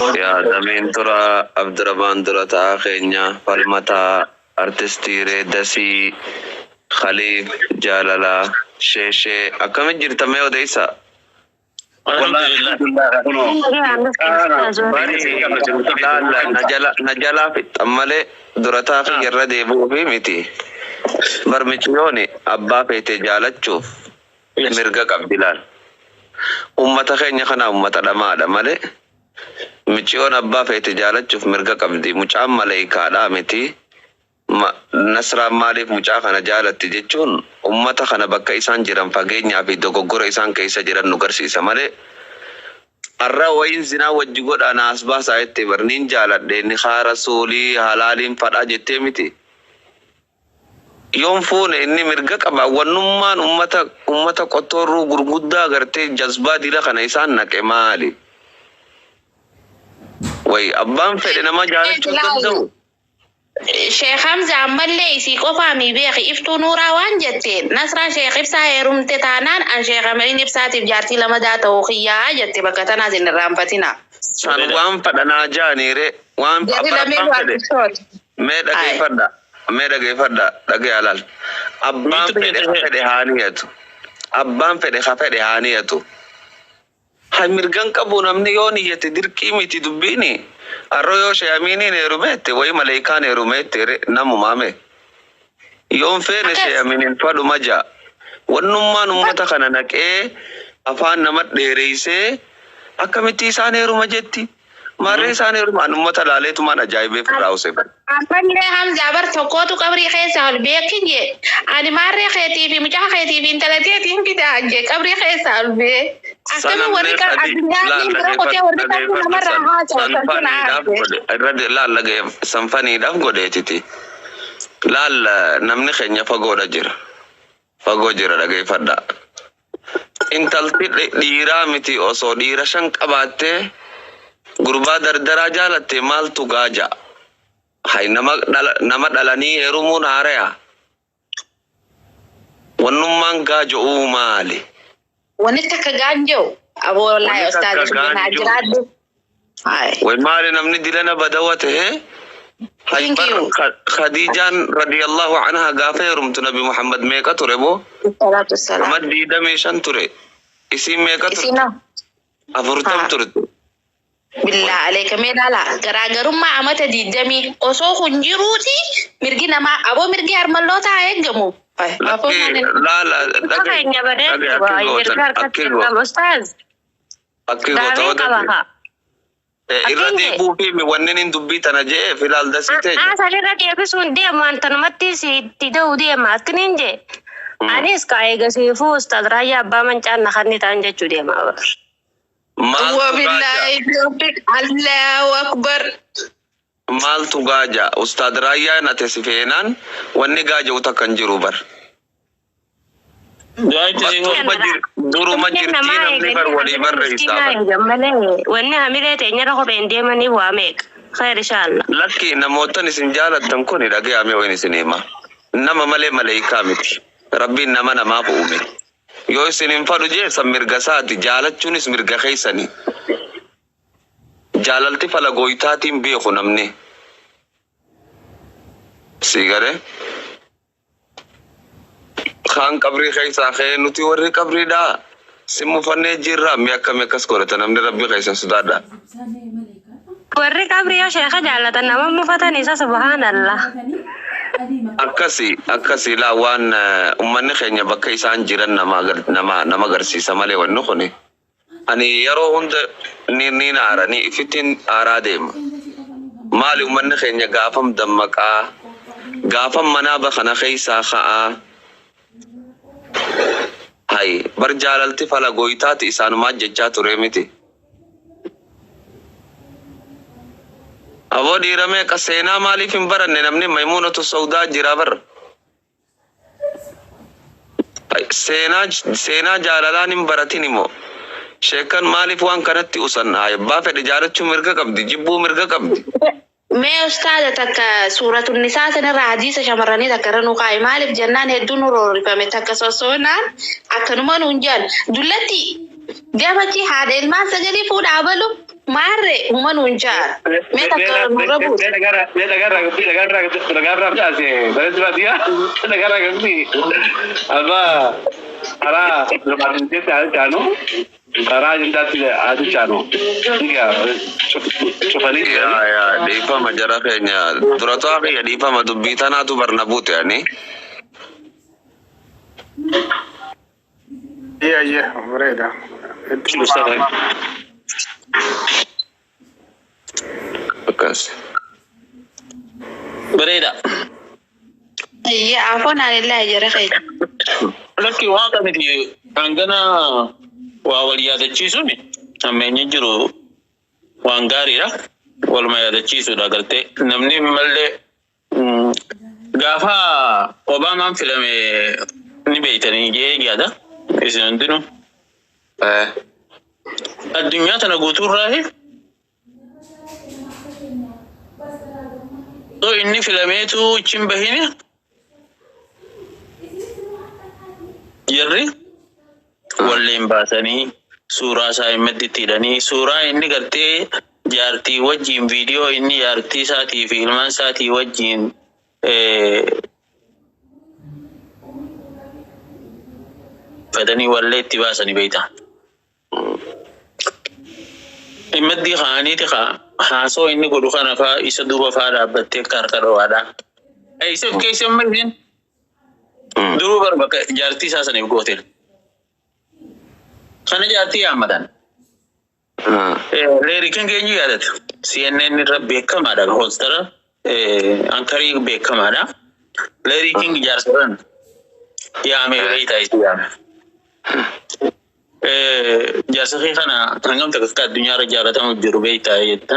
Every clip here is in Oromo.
يا دمين ترى عبد الرحمن ترى تاخينيا فالمتا ارتستي ريدسي خليف جاللا شيشي أكمل جرت ما يوديسا والله لا نجلا في أمالي درتا في جرد يبو في متي برمجيوني أبا في تجالة شوف مرقا قبلان أمتا خينيا خنا أمتا دما مالي مجيون أبا في تجالة شوف مرقا قبدي مجام ملايكا لا متي nasra maaliif mucaa kana jaalatti jechuun ummata kana bakka isaan jiran fageenyaa fi dogoggora isaan keessa jiran nu garsiisa malee arra wayin zinaa wajji godhaan as baasaa itti barniin jaaladhe ni haara soolii halaaliin fadhaa jettee miti yoon fuune inni mirga qaba wannummaan ummata qottoorruu gurguddaa agartee jazbaa dila kana isaan naqe maali way abbaan fedhe nama jaalachuu danda'u Sheikh Hamza ammallee isii qofaa mi beeki iftuu nuuraa waan jetteen nasraa Sheikh Ibsaa heerumte taanaan an Sheikh Amaliin Ibsaatiif jaartii lama daa ta'uu kiyyaa jette bakka tanaas hin irraanfatina. San waan fadhanaa jaaniire waan mee dhageeffadha dhagee alaal abbaan fedhe haaniyatu hay mirgan qabu namni yoo niyyate dirqii miti dubbiini arroyo shayamini nerumete way malaika nerumete namu mame yon fene shayaminin fadu maja wannumman ummata kana naqee afaan nama dheereeyse akkamiti isaan heeruma jetti marree isaan heeruma ummata laaleetu man ajaa'ibee firraawse ammallee Hamza bar tokkootu qabrii keessa ol beekin je ani marree keetii fi mucaa keetii fi intalateetiin fidaa je qabrii keessa ol bee akkami warri kan addunyaan bira qotee warri kan namarraa haasa'u laalla sanfaniidhaaf godheetiti laalla namni keenya fagoo jira dhageeffadha intalti dhiiraa miti osoo dhiira shan qabaattee gurbaa dardaraa jaalatte maaltu gaaja hay nama dhalanii heerumuun haareya wannummaan gaaja'uu maali wani takka gaanjoo aboo wallahi ustaad subhana jiraaddu way maali namni dilana badawate he Khadijan radiyallahu anha gaafarum tu Nabi Muhammad meeqa ture bo salatu wassalam maddi dameshan ture isi meeqa ture afurtam ture billah alayka medala garaagarummaa amata diidami osoo hunjiruuti mirgi nama aboo mirgi harmalloota eegamu irratti buufi wanneen dubbii tana jee filaal dasite asirra deebisuun deeman tanumatti sitti ta'uu deema akkiniin jee anis kaayega siifuu ustaad raayyaa abbaa mancaan nakanni ta'an jechuu deema wabillahi Allahu akbar maaltu gaaja ustaad raayyaa nate sifeenaan wanni gaaja utakkan jiru bar duruma jirtii namni bar walii barreessaa wanni hamilee teenyarra kopheen deemanii waa meeqa khayr inshallah lakki namootan isin jaalattan kun dhaga'ame waan isin hima nama malee malaayikaa miti rabbiin nama namaaf uume yoo isin hin fadhu jeessa mirga saati jaalachuunis mirga keessani jaalalti fala gooytaatiin beeku namni sigare khan qabri keessa khee nuti warri qabri da simu fanne jirra mi akkam akkas korata namni rabbi keessa sudaadha warri qabri yoo sheekha jaalatan nama mufatan isa subhanallah akkasi la waan ummanni keenya bakka isaan jiran nama garsiisa malee wanni kuni ani yeroo hunda ni naarani ifitin aaraa deema maali ummanni keenya gaafam dammaqaa gaafam manaaba kana keessa ka'aa hay bar jaalalti fala gooytaati isaanumaa jechaa ture miti aboo dhiirame qaseenaa maaliif hin baranne namni maymuunatu saudaa jira bar seenaa jaalalaan hin baratin immoo sheekan maaliif waan kanatti usanna abbaa fedhe jaalachuu mirga qabdi jibbuu mirga qabdi mee ustaada takka suuratul nisaa sanarraa hadiisa shamarranii takka irra nu kaa'e maaliif jennaan hedduun roorrifame takka sossoonaan akkanuma nuun jaan dullatti gabachi haadha ilmaan sagalii fuudhaa balu Mare, uman unjar. Meta ke murabut. negara jasi. Dari sudah dia negara ganti. Alba, ara lepas itu saya cano. Ara jinta tidak ada cano. Iya, coba ni. Ya, dipa majara kayaknya. Durata kayak dipa madu bitana tu barnabut ya nih. Iya, mereka. Itu Bekas. Bereda. Iya, apa nalila jara kayak. Laki waka miti angana wawaliya da cisu ne. Amma jiru wangari ra walma ya da cisu da galte namni malle gafa Obama filme ni beitani ge da isin dinu الدنيا تنقوتور راهي تو إني فيلميتو تشمبهيني يري واللي مباسني سورة ساي مدتي لني سورة إني قلتي جارتي وجين فيديو إني جارتي ساتي فيلمان ساتي وجين فدني واللي اتباسني بيتا imadi khani ti kha haso inni godu khana fa isa duba fara batte karkaro wada ay se ke se magin duru bar baka jarti sasa ne gotel khana jarti amadan leri kenge nyu yadat CNN ni rabbe kamada hostara ankari be kamada leri king jarsaran ya me reita ya jasa khana tangam takka dunya ra jarata mo jurbeita yetta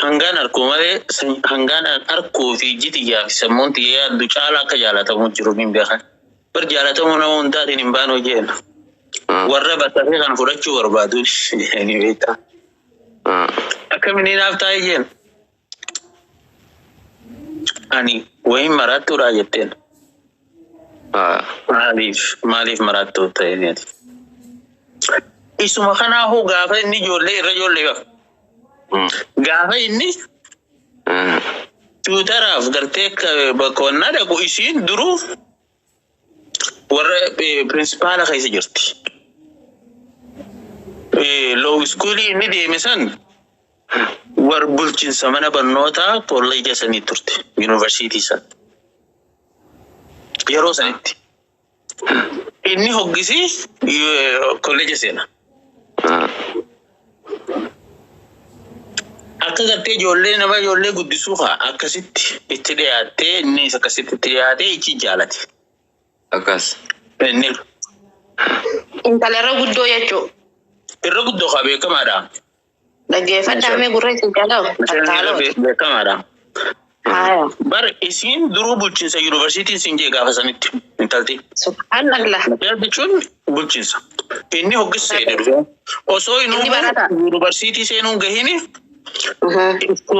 hangana arkumare hangana arku fi jiti ya samonti ya ducala ka jarata mo jurubin be khan per jarata mo na on dadi nimbano jen warra bata khana furachu warbadu yani beita akamini nafta jen ani way maratu ra yetten ماليف مراتو تاينيت اسمه خنا هو غافه اني جولي رجولي غافه اني تو طرف درتك بكونا دغو اسين درو ور برينسيبال خيس جرتي لو سكولي اني دي مثلا ور بولچين سمنا بنوتا كوليج سني ترتي يونيفرسيتي سن يرو سنتي إني هوجسي كوليج سينا أكثر تجولي نبى جولي قدسوها أكثر ترياتي نيس أكثر ترياتي إيش جالتي Bekas. إني Inta lera guddo ya co. الرجل خبيه كم هذا Lagi fata me gurre ti jalo. مثلا كم هذا Aya. بار إسين درو بولشينسا يونيفرسيتي سينجي غافة سنتي انتالتي Subhanallah. يا بيشون بولشينسا إني هوجس سيدرو أصو إنه يونيفرسيتي سينون غهيني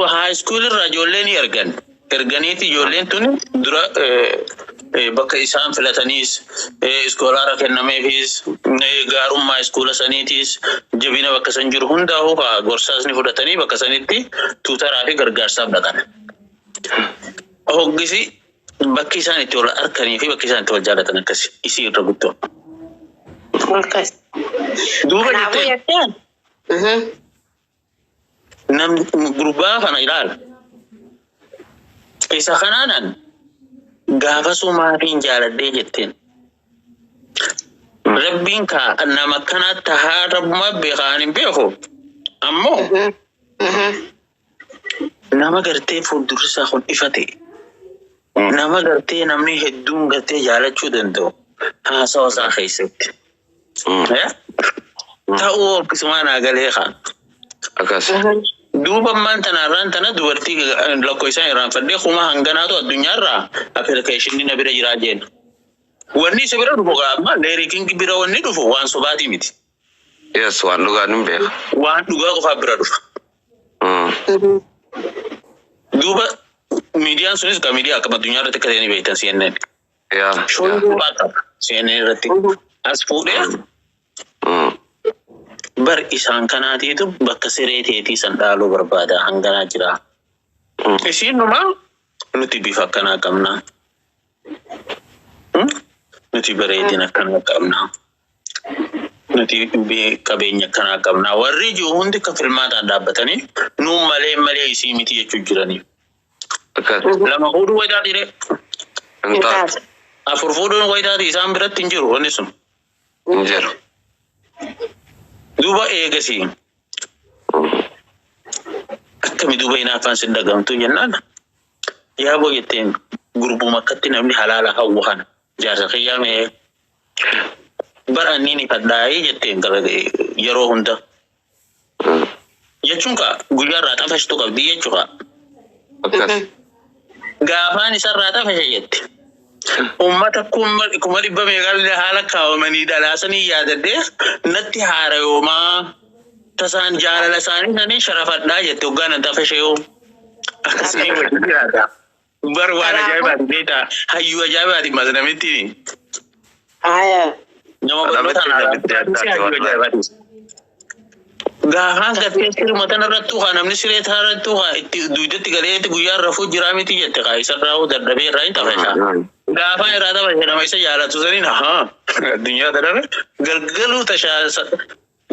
هاي سكول الرجولين erganiti jollen tun dura bakka isaan filataniis iskoolara kennameefis gaarummaa iskoola saniitis jabina bakka san jiru hundaa hooka gorsaasni fudhatanii bakka sanitti tuutaraa fi gargaarsaaf dhaqan. Hoggisi bakki isaan itti wal arkanii fi bakki isaan itti wal jaalatan akkasi isii irra guddoo. Duuba jettee nam gurbaa kana ilaala. Isa kanaanan gaafa sumaatiin jaaladhee jetteen rabbiin kaa nama kanaatti haa rabbuma beekaan hin beeku ammoo nama gartee fuuldurrisaa kun ifa ta'e nama gartee namni hedduun gartee jaalachuu danda'u haasawa isaa keessatti ta'uu akkasumaan agalee kaa Akas. duuba man tanarran tana dubartii lakko isaan irraan fadhee kuma hanganaatu addunyaarraa application na bira jiraa jeen wanni isa bira dhufu amma leerikiin bira wanni dhufu waan sobaatii miti Yes, waan dhugaa nin beeka. waan dhugaa qofaa bira dhufa duuba miidiyaan sunis ka miidiyaa akkama addunyaa irratti akka ta'anii beektan CNN Yaa. shoon duubaa qaba CNN irratti as fuudhee bar isaan kanaatiitu bakka siree teetii san dhaaluu barbaada hanganaa jira. Isiinuma nuti bifa akkanaa qabna. Nuti bareedina akkanaa qabna. Nuti qabeenya akkanaa qabna. Warri ijoo hundi akka filmaataan dhaabbatanii nuun malee isii miti jechuu jiranii. Lama fuudhuu wayitaa dhire. Afur fuudhuun wayitaati isaan biratti hin jiru wanni sun. Hin jiru. Duuba eegasii. Akkami duuba hinaafaan sin dhagamtu jennaan. Yaa boo jetteen gurbuma akkatti namni halaala hawwahan jaarsa qiyyaamee baranni ni fadhaayee jetteen yeroo hunda. Jechuun guyyaarraa xafashtu qabdi jechuudha. Gaafaan isarraa xafashe jette. Ummata kuma dhibba meeqaalee haala kaawwamanii dhalaasanii yaadadhee natti haara yoomaa tasaan jaalala isaanii sanii sharafadhaa jette hoggaan xafashe yoo. Akkasii wajjin jiraata. Bar waan ajaa'ibaati beektaa hayyuu ajaa'ibaati masanamitti. Nama barnootaan hayyuu ajaa'ibaati. Gaafaan gattee sirma tanarrattuu haa namni siree tanarrattuu haa itti duudatti galeetti guyyaan rafuu jiraa miti jette haa isarraa dadhabee irraa hin xafashaa. Gaafaan irraa xafashe nama isa jaalatu saniin addunyaa tanarra galgaluu tashaa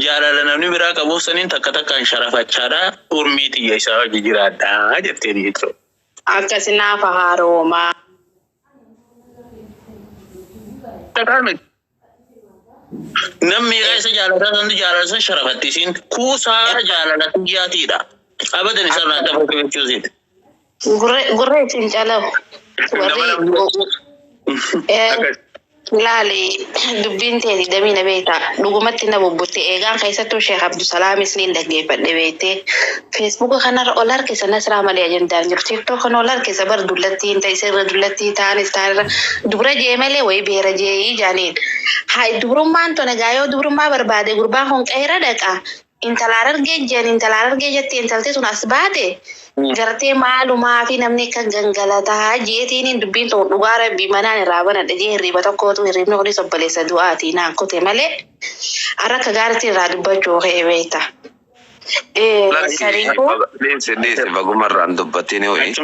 jaalala namni biraa qabuuf saniin takkaan sharafachaadhaa urmii xiyya isaa hojii jiraadhaa jetteen jechuudha. Akkasinaaf haaroomaa. Namni isa jaalatan santu jaalatan sharafattisiin kuusaa jaalala xiyyaatiidha. Abadan isarraa xafashe jechuusiiti. Gurree cincalaw. Laali dubbiin teeti damiina beektaa dhugumatti na bubbutte eegaan keessattuu Sheekh Abdusalaamis ni dhaggeeffadhe beektee feesbuuka kanarra ol harkisa Nasraa malee ajandaan jiru tiiktook kan ol harkisa bar dullattiin ta'isa irra dullattii ta'anis ta'anirra dubra jee malee wayi beera jee jaaniin haa dubrummaan tona gaayoo dubrummaa barbaade gurbaan kun qeera dhaqa intalaan argee jettee intaltee sun as baate. Gartee maalumaa fi namni kan gangalataa jeetiin dubbiin ta'u dhugaa rabbii manaan irraa banadha jee hirriba tokkootu hirribni kunis obboleessa du'aatii naan kute malee harka gaariitti irraa dubbachuu beekta. Deesse bagumarraan dubbattiin ho'i.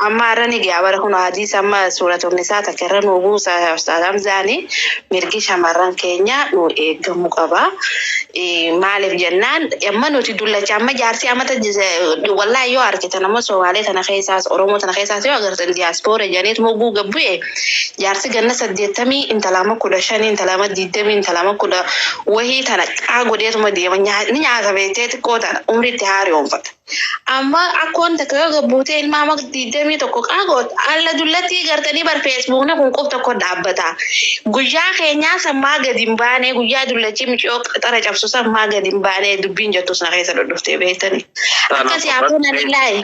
Amma arrani gaabara kun hadiis amma suuratul nisaa takkarra nu buusa Ustaaz Hamzaani mirgi shamarran keenya nu eegamu qaba. Maaliif jennaan amma nuti dullacha amma jaarsi amata wallahi yoo argitan amma Somaalee tana keessaas Oromoo tana keessaas yoo agartan diyaaspoora janeet moguu gabbu'e jaarsi ganna 80 intalama 15 intalama 20 intalama 10 wahii tana qaagodeetuma deema nyaata beektee xiqqoo tana umriitti haariyoonfata. Amma akkoon takka gabbuutee ilmaama 20 tokko qaagoot alla dullatti gartanii bar Facebook na kun qof tokko dhaabbata. Guyyaa keenyaa sammaa gadi hin baane guyyaa dullachi micoo xara cabsu sammaa gadi hin baane dubbiin jettu sana keessa dhodhoftee beektani. Akkasii hafuun alillaahi.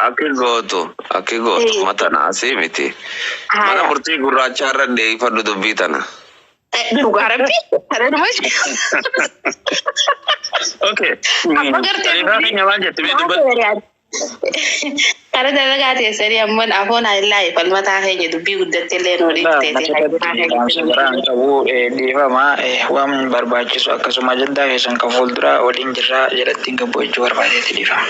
Akki gootu mata naasii miti. Mana murtii gurraachaa irra deeffadhu dubbii tana. Dhugaa rabbi. Kana dhuma Okay. Karena dalagaa teessanii ammoo afoon alillaahi falmataa keenya dubbii guddattee illee nu dhiifamaa waan barbaachisu akkasuma ajandaa keessan kan fuulduraa waliin jirraa jedhatti gabboochuu barbaadeetti dhiifama.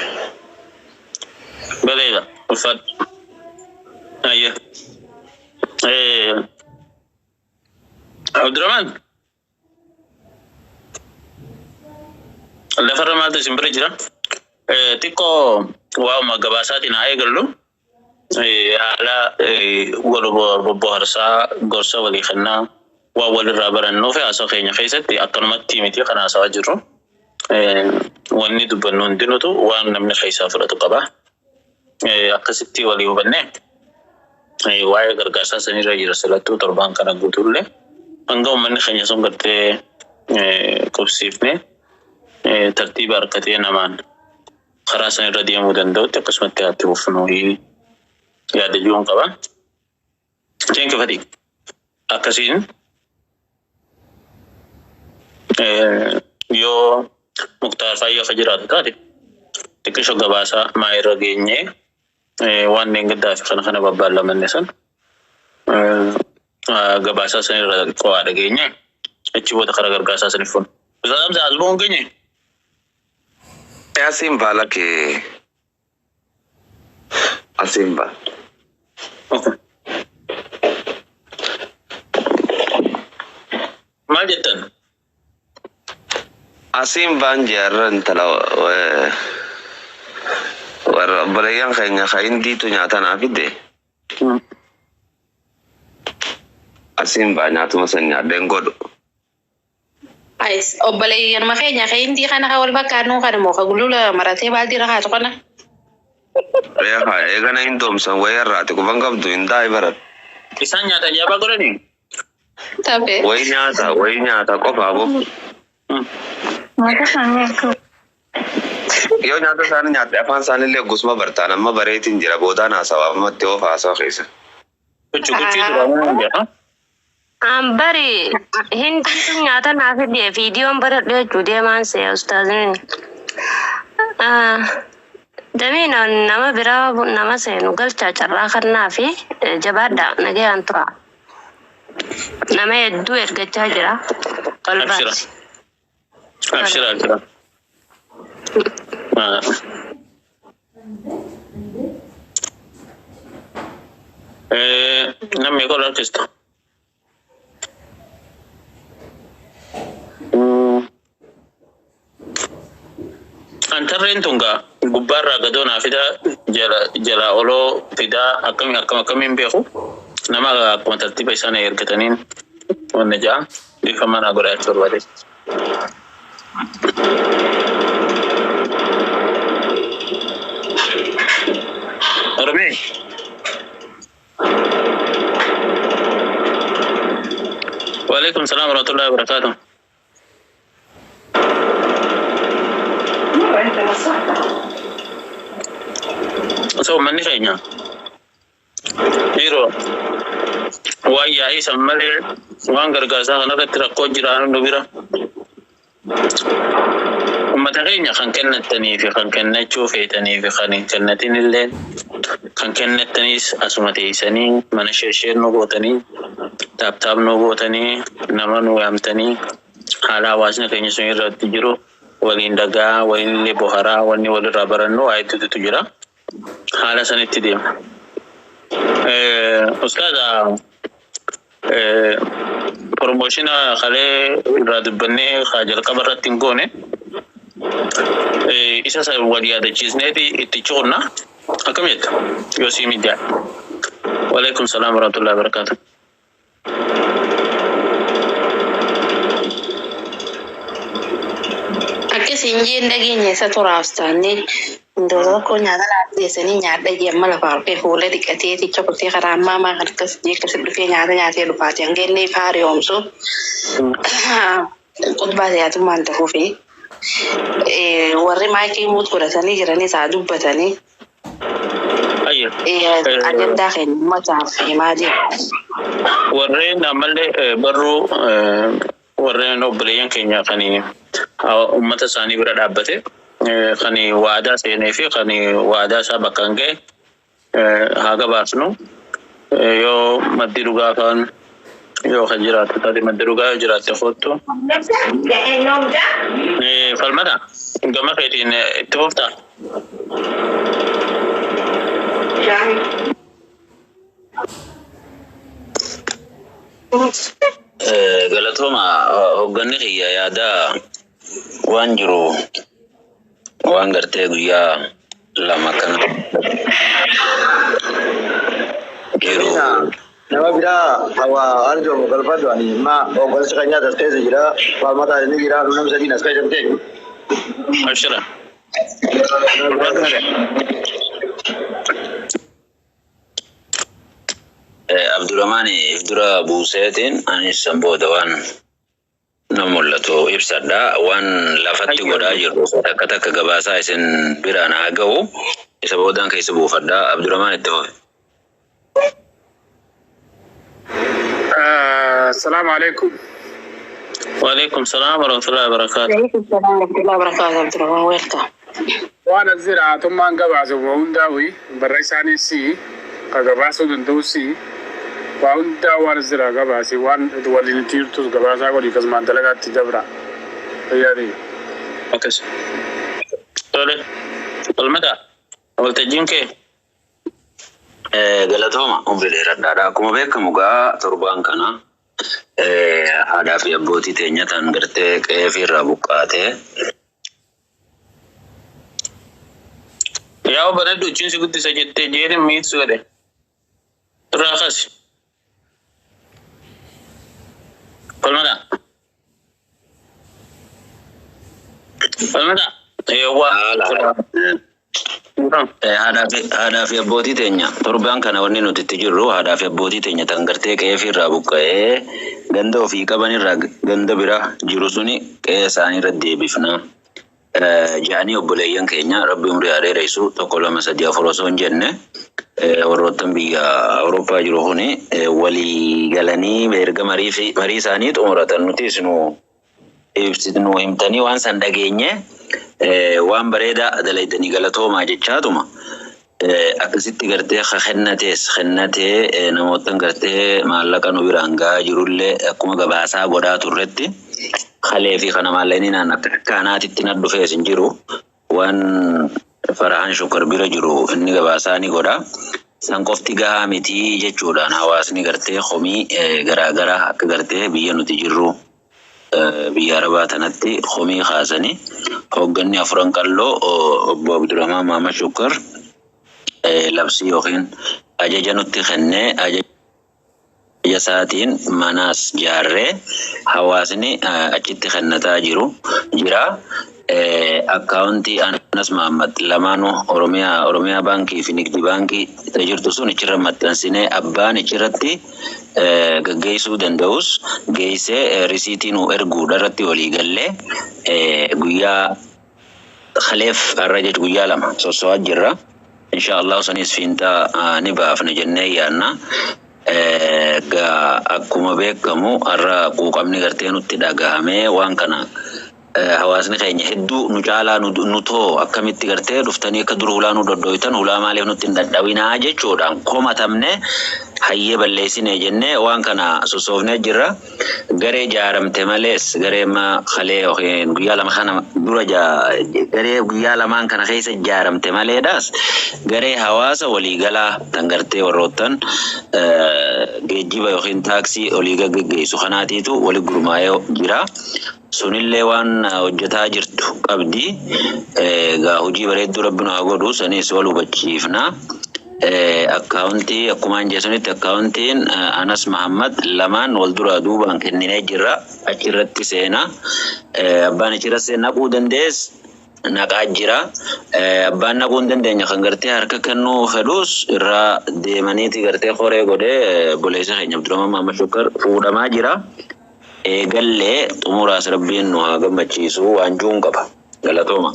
Bareeda uffat. Ayya. Abdurrahman. Lafarra maaltu isin bira jira? Xiqqoo waa'uma gabaasaatiin haa eegallu. Haala wal bohaarsaa gorsa walii kennaa waa walirraa barannuu fi haasawaa keenya keessatti akkanumatti miti kan haasawaa jirru. Wanni dubbannu hundinutu waan namni keessaa fudhatu qaba. Akkasitti walii hubannee waa'ee gargaarsaa sanirra jira silattuu torbaan kana guutuullee hanga uummanni keenya sun gartee qubsiifne tartiiba harkatee namaan karaa sanirra deemuu danda'utti akkasumatti haatti uffanuu yaadachuun qaba. Jeenka fadhi akkasiin yoo Muktaar Fayyaa fa jiraatu taate xiqqisho gabaasaa maayirra geenyee waan deeggardaa fi kana babbaallamanne san gabaasaa sanirra qo'aa dhageenye achi booda karaa gargaarsaa saniif fuun. Ustaaz Hamza asboon geenye. Asimba lake Asimba. Maal jettan? Asimbaan jaarran tala warra balayan keenya kaindiitu nyaata naaf fide. Asimbaa nyaatuma san nyaadheen godhu. Ais obboleeyyan makenya kaindi kana ka wal bakkaanuu kana moo ka gulula maratee baaldi rahaatu kana. Eegana hin doomsan wayarraati kufan qabdu hin daa'e barat. Isaan nyaata jaabaa godhanii? Tabe. Way nyaata qofaa bofu. Yoo nyaata isaanii nyaatte afaan isaaniillee gusuma bartaan amma bareetiin jira boodaan haasawaa ammatti of haasawa keessa. Kuchii duraanii jedha. Bari hindi nyata na fide videoon baradhee deemaan see ustaazin. Damiin nama biraa nama seenu galchaa carraa kannaa fi jabaadha nagayaan tura. Nama hedduu ergachaa jira. Qalbaati. Abshira. Namni kola artista. Antarreen tunga gubbaarraa gadoonaa fida jala oloo fida akkamiin beeku nama akkuma tartiiba isaan ergataniin wanna ja'a bifa manaa godhachuu barbaade. Oromee Waalaikum salaam warahmatullahi wabarakatuh. So manni keenya dhiiroo waan yaa'ii san malee waan gargaarsaa kanarratti rakkoo jiraan nu bira ummata keenya kan kennattanii fi kan kennachuu feetanii fi kan hin kennatin illee kan kennattanis asuma teessanii mana sheesheen nu gootanii taaptaap nu gootanii nama nu yaamtanii haala hawaasni keenya sun irratti jiru waliin dagaa waliin illee boharaa wanni walirraa barannu waa hedduutu jira. Haala sanitti deema. Ustaaza promoshina kalee irraa dubbannee jalqaba irratti hin goone isa wal yaadachiisneeti itti cuunna akkam jetta yoo sii miidiyaa. Waalaikum salaam warahmatullahi wabarakatuh. Akkasiin jeen dhageenya isa tura ustaanni. Ndoo ko nyaata laatteessanii nyaadha yemma lafa argee fuula dhiqatee ticha kutee karaa ammaa kan akkas jeekkasi dhufee nyaatee dhufaati hangeenni faari oomsu qutbaa siyaatummaan ta'uu fi warri maayikii muut godhatanii jiranii isaa dubbatanii ajandaa keenya ummataaf himaa jiru. Warreen ammallee barruu warreen obboleeyyan keenya kan ummata isaanii bira dhaabbate kan waadaa seenee fi kan waadaa isaa bakka hin ga'e haa gabaasnu yoo maddi dhugaa kan yoo kan jiraatu taate maddi dhugaa yoo jiraatte foottu falmata gama keetiin itti fuftaa. Galatooma hoogganni kiyya yaada waan jiru waan gartee guyyaa lama kana nama biraa hawa arjoomu galfadhu ani ma hooggansa kan nyaata as keessa jira falmataa inni jira namni sadiin as keessa ta'e. Abshira. Abdurrahman ifdura buuseetiin anis booda waan na mul'atu ibsadha waan lafatti godhaa jirru takka gabaasaa isin biraan haa ga'u isa boodaan keessa buufadha. Abdurrahman itti fufi. Assalamu alaikum. Waalaikum salaam warahmatullahi wabarakatuh. Waalaikum salaam warahmatullahi wabarakatuh. Abdurrahman welcome. Waan aziratummaan gabaasu hundaa'u barra isaanii si ka gabaasuu danda'u si وأنت وارزرا قباسي وان تولين تيرتوس قباسا قولي كزمان تلقات تدبرا هي دي أكس تولي المدى والتجين كي galatoma umri radada kuma beekamu gaa torbaan kana haadhaa fi abbootii teenya tan gartee qe'ee fi irraa buqqaatee yaa bareedu chinsi guddisa jettee jeerin miitsu godhe irraa kasi falmada haadhaa fi abbootii teenya torbaan kana wanni nuti itti jirru haadhaa fi abbootii teenya tan gartee qe'ee fi irraa buqqa'ee ganda ofii qaban irraa ganda bira jiru suni qe'ee isaanii irra deebifna jedhanii obboleeyyan keenya rabbi umrii haa dheeressu 1 2 3 4 osoo hin jenne warroottan biyya Awurooppaa jiru kuni walii galanii erga marii isaanii xumuratan nuti isinu ibsitnu himtanii waan san dhageenye waan bareeda dalaydanii galatoomaa jechaatuma akkasitti gartee khennatee namootan gartee maallaqa nu biraan gaa jirullee akkuma gabaasaa godhaa turretti khalee fi kana maallaqni naan akka kaanaatitti na dhufee sin jiru waan Farahan Shukar bira jiru inni gabaasaa ni godha san qofti gahaa miti jechuudhaan hawaasni gartee khomii garaagaraa akka gartee biyya nuti jirru biyya Arabaa tanatti khomii khaasanii hoogganni afran qalloo obbo Abdurrahman Muhammad Shukar labsii yookiin ajaja nutti kennee ajaja saatiin manaas jaarree hawaasni achitti kennataa jira akkaawuntii Anas Muhammad lamaanuu Oromiyaa baankii fi Nigdi baankii tajirtu sun ichirra maxxansinee abbaan ichirratti gaggeessuu danda'us geessee risiitii nu erguu irratti walii gallee guyyaa khaleef har'a jechuun guyyaa 2 sosso'aa jirra inshallah sanis fiintaa ni baafna jennee yaanna akkuma beekamu har'a quuqamni gartee nutti dhagahamee waan kana hawaasni keenya hedduu nu caalaa nu too akkamitti gartee dhuftanii akka dur hulaa nu doddoitan hulaa maaliif nutti hin dadhawinaa jechuudhaan komatamne hayyee balleessine jennee waan kana sosoofnee jirra garee jaaramte malees garee ma khalee yookiin guyyaa 2 kana dura garee guyyaa 2 kana keessa jaaramte maleedhaas garee hawaasa waliigalaa tan gartee warroottan geejjiba yookiin taaksii olii gaggeessu kanaatiitu wali gurmaa'ee jira sunillee waan hojjetaa jirtu qabdi gaa hojii bareedduu rabbina haa godhu sanis wal hubachiifna akkaawuntii akkuma jeesanitti akkaawuntiin Anas Muhammad lamaan wal dura duubaan kenninee jirra achirratti seena abbaan achirra seenaa quu dandees naqaa jira abbaan naquu hin dandeenya kan gartee harka kennuu fedhus irraa deemaniiti gartee qoree godhee boleessa keenya Abdurrahman Muhammad Shukar fuudhamaa jira eegallee xumuraas rabbiin nu haa gammachiisu waan juun qaba galatooma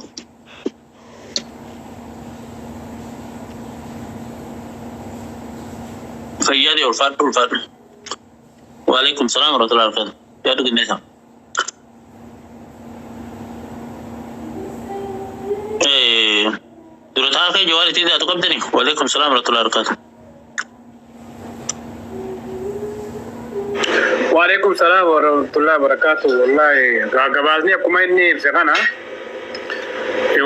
فيادي والفاتو وعليكم السلام ورحمة الله وبركاته يا دوك الناس دورتها في جوالي تيجي أتقبلني وعليكم السلام ورحمة الله وبركاته وعليكم السلام ورحمة الله وبركاته والله قبازني أكو ما إني بسخنا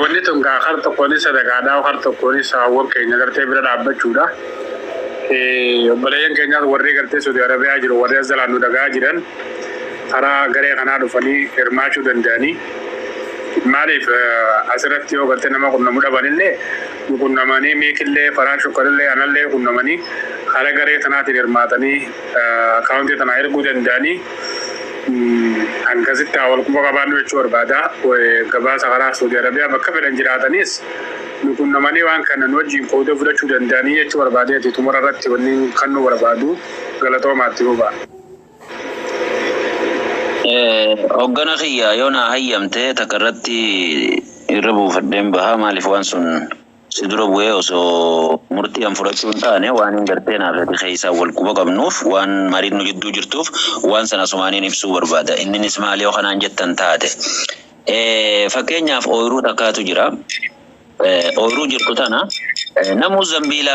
ونيتم كخرط كونيسا دكادا وخرط كونيسا وكي نقدر تبرد عبد جودا بلين كينيا ورّي كرتي سعودي عربية جرو ورّي زلانو دعا جيران أرا غري خنا دفني إرماشو دنداني معرف أسرتيو كرتي نما كنا مودا بنيلة كنا ماني ميكلة فرانشو كرلة أنا لة كنا ماني خارج غري ثنا تيرماتني كاونتي ثنا إيركو دنداني أنكسيت أول كم كابانو يشور بعدا وكباس أغرا سعودي عربية بكبر إنجراتنيس نكون نماني وان كان نوجي كوده فدا شو دنداني يشور بعدا تيتمر رات ونين خنو وربادو غلطو ماتيوبا hoggana khiyya yoona hayyamte takarratti irrabu fadden baha maalif waan sun sidura bu'ee osoo murtii an fudhachuu hin taane waan hin gartee naafati keessa wal quba qabnuuf waan mariin nu jidduu jirtuuf waan sana sumaaniin ibsuu barbaada inninis maal yoo kanaan jettan taate fakkeenyaaf ooyiruu takkaatu jira ooyiruu jirtu tana namuu zambiila